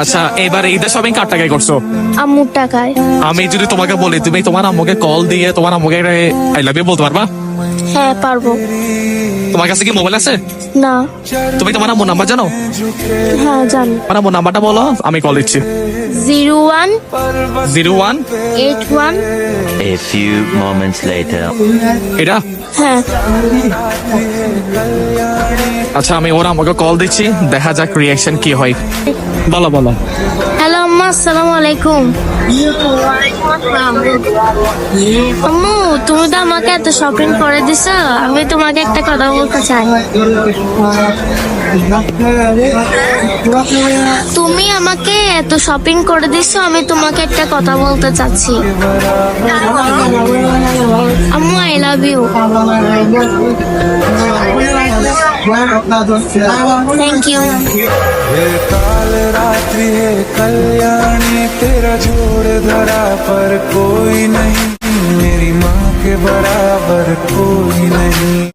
আচ্ছা, এবার ঈদের শপিং কার টাকায় করছো? আম্মুর টাকায়। আমি যদি তোমাকে বলি, তুমি তোমার আম্মুকে কল দিয়ে তোমার আম্মুকে আই লাভ ইউ বলতে পারবা? হ্যাঁ পারবো। তোমার কাছে কি মোবাইল আছে? না। তুমি তোমার আম্মুর নাম্বার জানো? হ্যাঁ জানি। তোমার আম্মুর নাম্বারটা বলো, আমি কল দিচ্ছি। 01 01 81। A few moments later. এটা? হ্যাঁ। আচ্ছা, আমি ওর আম্মুকে কল দিচ্ছি, দেখা যাক রিয়াকশন কি হয়। বলো বলো। হ্যালো আম্মা, আসসালামু আলাইকুম। আম্মু, তুমি তো আমাকে এত শপিং করে দিছো, আমি তোমাকে একটা কথা বলতে চাই। তুমি আমাকে এত শপিং করে দিছো, আমি তোমাকে একটা কথা বলতে চাচ্ছি। আম্মু, I love you. Thank you. ये काल रात्रि है कल्याणी, तेरा जोड़ धरा पर कोई नहीं, मेरी माँ के बराबर कोई नहीं।